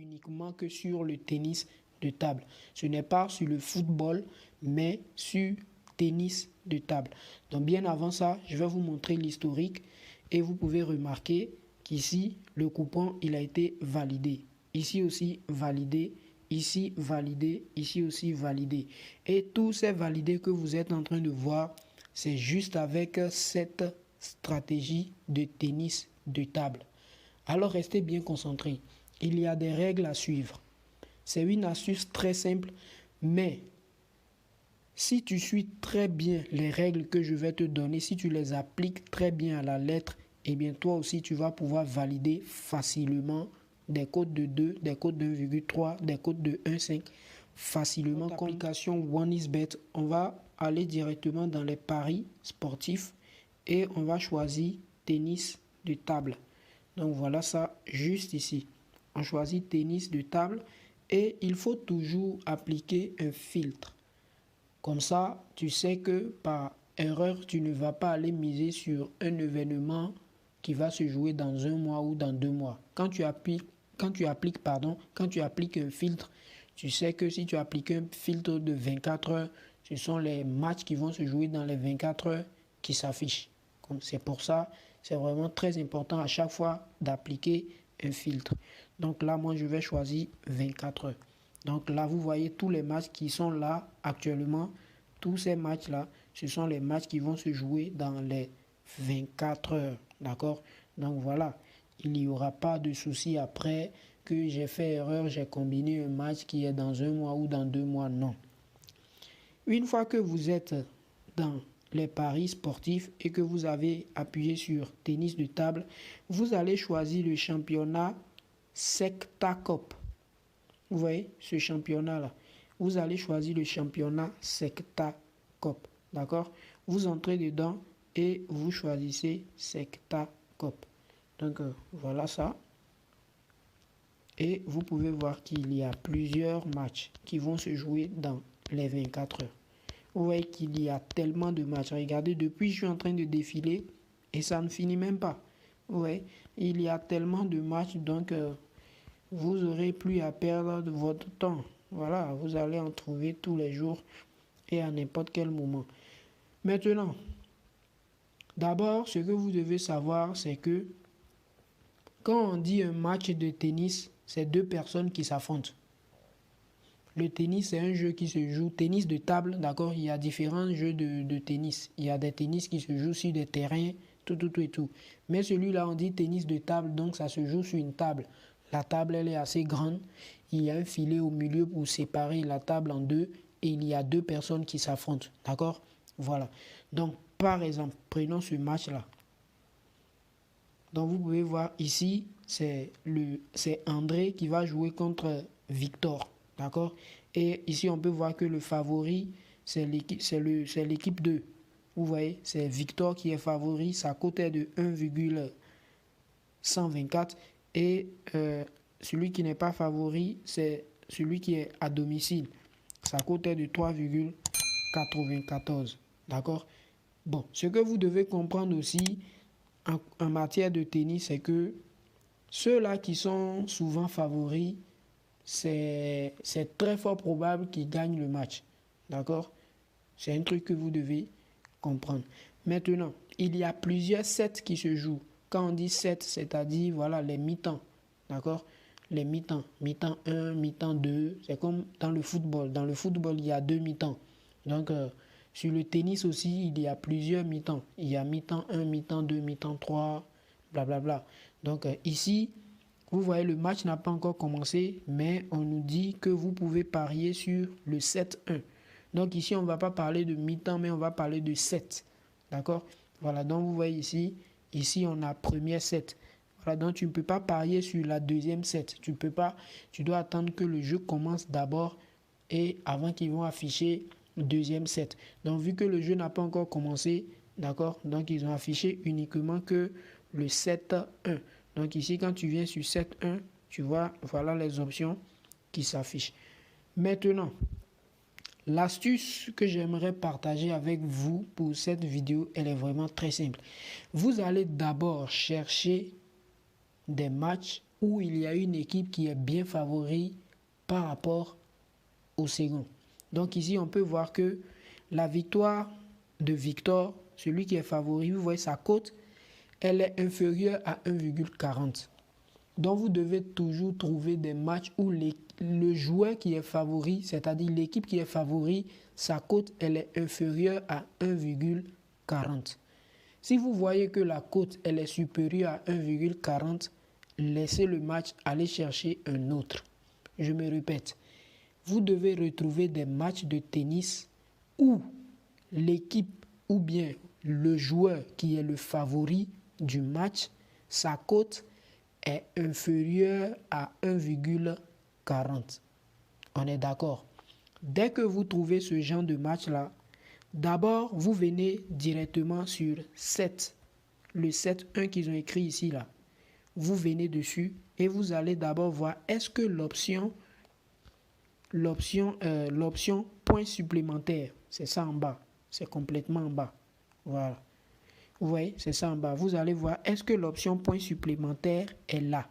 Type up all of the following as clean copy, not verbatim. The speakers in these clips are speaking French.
uniquement que sur le tennis de table. Ce n'est pas sur le football, mais sur tennis de table. Donc bien avant ça, je vais vous montrer l'historique et vous pouvez remarquer qu'ici, le coupon, il a été validé. Ici aussi, validé. Ici, validé. Ici aussi, validé. Et tous ces validés que vous êtes en train de voir, c'est juste avec cette stratégie de tennis de table. Alors, restez bien concentrés. Il y a des règles à suivre. C'est une astuce très simple, mais si tu suis très bien les règles que je vais te donner, si tu les appliques très bien à la lettre, eh bien toi aussi tu vas pouvoir valider facilement des codes de 2, des codes de 1,3, des codes de 1,5 facilement. Comme l'application OneXBet, on va aller directement dans les paris sportifs et on va choisir tennis de table. Donc voilà ça juste ici. On choisit tennis de table et il faut toujours appliquer un filtre. Comme ça, tu sais que par erreur, tu ne vas pas aller miser sur un événement qui va se jouer dans un mois ou dans 2 mois. Quand tu appliques un filtre, tu sais que si tu appliques un filtre de 24 heures, ce sont les matchs qui vont se jouer dans les 24 heures qui s'affichent. C'est pour ça, c'est vraiment très important à chaque fois d'appliquer un filtre. Donc là, moi, je vais choisir 24 heures. Donc là, vous voyez tous les matchs qui sont là actuellement. Tous ces matchs-là, ce sont les matchs qui vont se jouer dans les 24 heures. D'accord? Donc voilà, il n'y aura pas de souci après que j'ai fait erreur, j'ai combiné un match qui est dans un mois ou dans 2 mois. Non. Une fois que vous êtes dans les paris sportifs et que vous avez appuyé sur tennis de table, vous allez choisir le championnat Secta Cup. Vous voyez ce championnat-là. Vous allez choisir le championnat Secta Cup. D'accord? Vous entrez dedans et vous choisissez Secta Cup. Donc voilà ça. Et vous pouvez voir qu'il y a plusieurs matchs qui vont se jouer dans les 24 heures. Vous voyez qu'il y a tellement de matchs. Regardez, depuis je suis en train de défiler et ça ne finit même pas. Vous voyez, il y a tellement de matchs, donc vous n'aurez plus à perdre de votre temps. Voilà, vous allez en trouver tous les jours et à n'importe quel moment. Maintenant, d'abord, ce que vous devez savoir, c'est que quand on dit un match de tennis, c'est deux personnes qui s'affrontent. Le tennis, c'est un jeu qui se joue, tennis de table, d'accord? Il y a différents jeux de tennis. Il y a des tennis qui se jouent sur des terrains, tout et tout. Mais celui-là, on dit tennis de table, donc ça se joue sur une table. La table, elle est assez grande. Il y a un filet au milieu pour séparer la table en deux. Et il y a deux personnes qui s'affrontent, d'accord? Voilà. Donc, par exemple, prenons ce match-là. Donc, vous pouvez voir ici, c'est André qui va jouer contre Victor. D'accord? Et ici, on peut voir que le favori, c'est l'équipe 2. Vous voyez, c'est Victor qui est favori. Sa cote est de 1,124. Et celui qui n'est pas favori, c'est celui qui est à domicile. Sa cote est de 3,94. D'accord? Bon, ce que vous devez comprendre aussi en matière de tennis, c'est que ceux-là qui sont souvent favoris, c'est très fort probable qu'ils gagnent le match. D'accord? C'est un truc que vous devez comprendre. Maintenant, il y a plusieurs sets qui se jouent. Quand on dit set, c'est-à-dire voilà, les mi-temps. D'accord? Les mi-temps. Mi-temps 1, mi-temps 2. C'est comme dans le football. Dans le football, il y a 2 mi-temps. Donc, sur le tennis aussi, il y a plusieurs mi-temps. Il y a mi-temps 1, mi-temps 2, mi-temps 3, blablabla. Donc, ici, vous voyez, le match n'a pas encore commencé, mais on nous dit que vous pouvez parier sur le 7-1. Donc ici, on ne va pas parler de mi-temps, mais on va parler de 7. D'accord? Voilà, donc vous voyez ici on a premier set. Voilà, donc tu ne peux pas parier sur la deuxième set. Tu peux pas, tu dois attendre que le jeu commence d'abord et avant qu'ils vont afficher le deuxième set. Donc vu que le jeu n'a pas encore commencé, d'accord? Donc ils ont affiché uniquement que le 7-1. Donc ici, quand tu viens sur 7.1, tu vois, voilà les options qui s'affichent. Maintenant, l'astuce que j'aimerais partager avec vous pour cette vidéo, elle est vraiment très simple. Vous allez d'abord chercher des matchs où il y a une équipe qui est bien favori par rapport au second. Donc ici, on peut voir que la victoire de Victor, celui qui est favori, vous voyez sa cote, elle est inférieure à 1,40. Donc vous devez toujours trouver des matchs où le joueur qui est favori, c'est-à-dire l'équipe qui est favori, sa cote elle est inférieure à 1,40. Si vous voyez que la cote elle est supérieure à 1,40, laissez le match, allez chercher un autre. Je me répète, vous devez retrouver des matchs de tennis où l'équipe ou bien le joueur qui est le favori du match, sa cote est inférieure à 1,40. On est d'accord? Dès que vous trouvez ce genre de match-là, d'abord, vous venez directement sur 7. Le 7-1 qu'ils ont écrit ici, là. Vous venez dessus et vous allez d'abord voir est-ce que l'option point supplémentaire, c'est ça en bas. C'est complètement en bas. Voilà. Vous voyez, c'est ça en bas. Vous allez voir, est-ce que l'option point supplémentaire est là?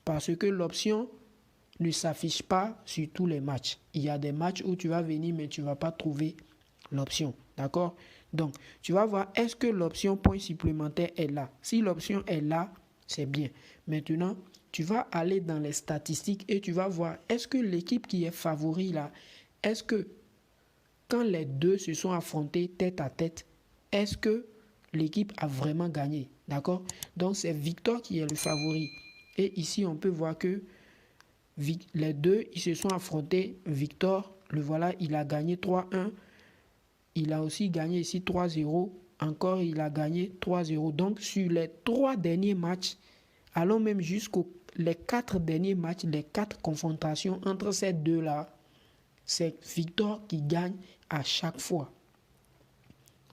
Parce que l'option ne s'affiche pas sur tous les matchs. Il y a des matchs où tu vas venir, mais tu ne vas pas trouver l'option. D'accord? Donc, tu vas voir, est-ce que l'option point supplémentaire est là? Si l'option est là, c'est bien. Maintenant, tu vas aller dans les statistiques et tu vas voir, est-ce que l'équipe qui est favori là, est-ce que quand les deux se sont affrontés tête à tête, est-ce que l'équipe a vraiment gagné? D'accord? Donc, c'est Victor qui est le favori. Et ici, on peut voir que les deux, ils se sont affrontés. Victor, le voilà, il a gagné 3-1. Il a aussi gagné ici 3-0. Encore, il a gagné 3-0. Donc, sur les 3 derniers matchs, allons même jusqu'aux les 4 derniers matchs, les 4 confrontations entre ces deux-là, c'est Victor qui gagne à chaque fois.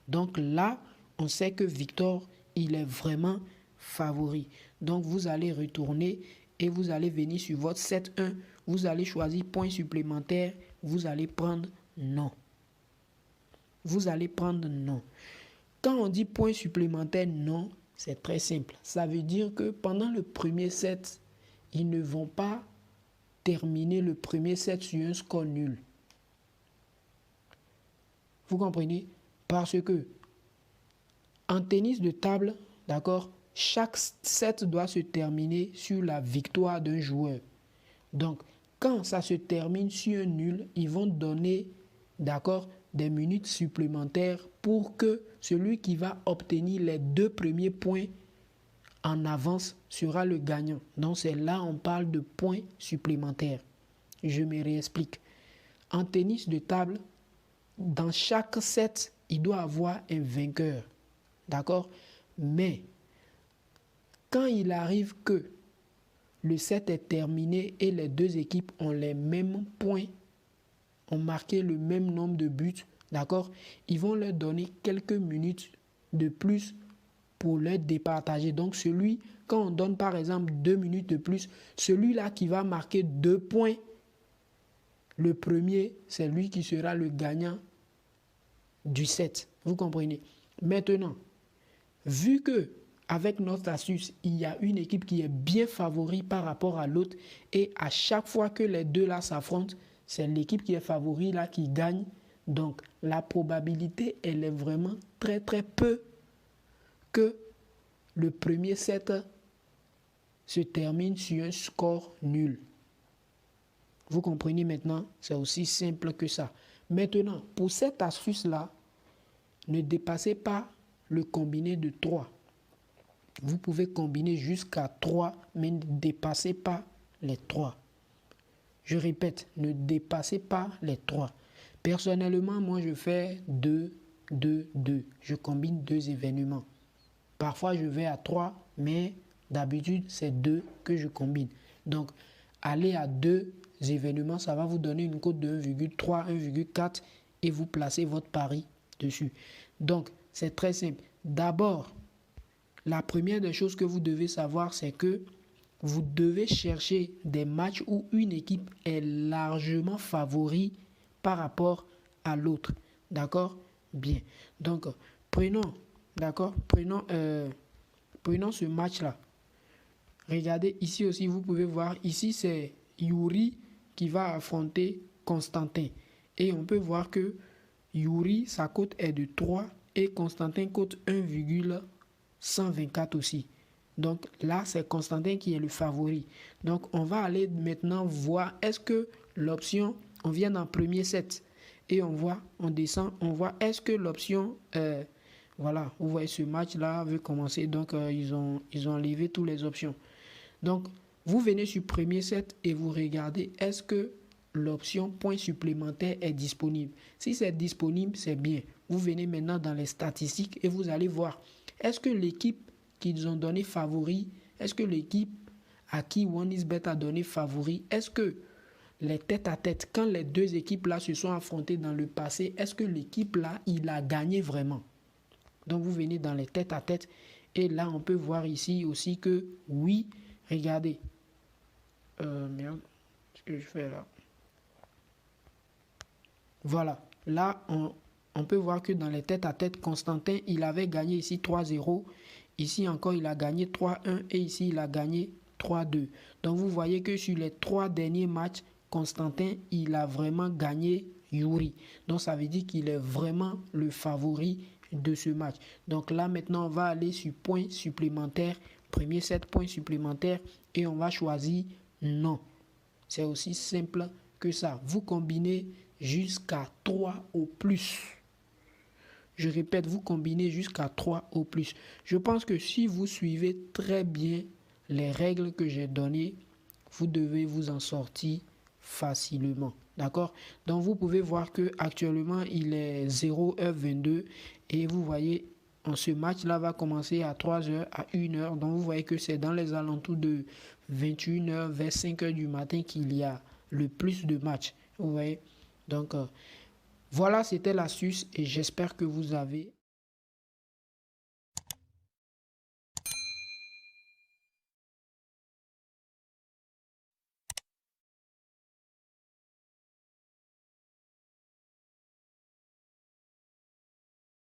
Donc là, on sait que Victor, il est vraiment favori. Donc vous allez retourner et vous allez venir sur votre 7-1. Vous allez choisir point supplémentaire. Vous allez prendre non. Vous allez prendre non. Quand on dit point supplémentaire non, c'est très simple. Ça veut dire que pendant le premier set, ils ne vont pas terminer le premier set sur un score nul. Vous comprenez? Parce que en tennis de table, d'accord, chaque set doit se terminer sur la victoire d'un joueur. Donc, quand ça se termine sur un nul, ils vont donner, d'accord, des minutes supplémentaires pour que celui qui va obtenir les 2 premiers points en avance sera le gagnant. Donc, c'est là on parle de points supplémentaires. Je me réexplique. En tennis de table, dans chaque set, il doit avoir un vainqueur. D'accord? Mais, quand il arrive que le set est terminé et les deux équipes ont les mêmes points, ont marqué le même nombre de buts, d'accord? Ils vont leur donner quelques minutes de plus pour leur départager. Donc, quand on donne par exemple 2 minutes de plus, celui-là qui va marquer 2 points, le premier, c'est lui qui sera le gagnant du set. Vous comprenez? Maintenant, vu que avec notre astuce, il y a une équipe qui est bien favori par rapport à l'autre et à chaque fois que les deux là s'affrontent, c'est l'équipe qui est favori là qui gagne. Donc, la probabilité, elle est vraiment très très peu que le premier set se termine sur un score nul. Vous comprenez maintenant? C'est aussi simple que ça. Maintenant, pour cette astuce-là, ne dépassez pas le combiné de 3. Vous pouvez combiner jusqu'à 3, mais ne dépassez pas les 3. Je répète, ne dépassez pas les 3. Personnellement, moi, je fais 2, 2, 2. Je combine 2 événements. Parfois, je vais à 3, mais d'habitude, c'est 2 que je combine. Donc, aller à 2 événements, ça va vous donner une cote de 1,3, 1,4 et vous placez votre pari dessus. Donc, c'est très simple. D'abord, la première des choses que vous devez savoir, c'est que vous devez chercher des matchs où une équipe est largement favori par rapport à l'autre. D'accord? Bien. Donc, prenons ce match-là. Regardez ici aussi, vous pouvez voir, ici c'est Yuri qui va affronter Constantin. Et on peut voir que Yuri, sa cote est de 3 et Constantin cote 1,124 aussi. Donc là, c'est Constantin qui est le favori. Donc on va aller maintenant voir, est-ce que l'option, on vient dans le premier set et on voit, on descend, on voit, est-ce que l'option, voilà, vous voyez ce match-là veut commencer. Donc ils ont enlevé toutes les options. Donc vous venez sur premier set et vous regardez, est-ce que l'option point supplémentaire est disponible. Si c'est disponible, c'est bien. Vous venez maintenant dans les statistiques et vous allez voir, est-ce que l'équipe qu'ils ont donné favori, est-ce que l'équipe à qui OneXBet a donné favori, est-ce que les tête-à-tête, quand les deux équipes-là se sont affrontées dans le passé, est-ce que l'équipe-là, il a gagné vraiment? Donc vous venez dans les tête-à-tête et là, on peut voir ici aussi que oui, regardez. Merde, ce que je fais là. Voilà, là, on peut voir que dans les tête-à-tête, Constantin, il avait gagné ici 3-0. Ici encore, il a gagné 3-1 et ici, il a gagné 3-2. Donc, vous voyez que sur les 3 derniers matchs, Constantin, il a vraiment gagné Yuri. Donc, ça veut dire qu'il est vraiment le favori de ce match. Donc là, maintenant, on va aller sur points supplémentaires. Premier 7 points supplémentaires et on va choisir non. C'est aussi simple que ça. Vous combinez jusqu'à 3 au plus. Je répète, vous combinez jusqu'à 3 au plus. Je pense que si vous suivez très bien les règles que j'ai données, vous devez vous en sortir facilement. D'accord? Donc vous pouvez voir que actuellement il est 0h22 et vous voyez, ce match-là va commencer à 3h, à 1h. Donc vous voyez que c'est dans les alentours de 21h vers 5h du matin qu'il y a le plus de matchs. Vous voyez? Donc voilà, c'était l'astuce et j'espère que vous avez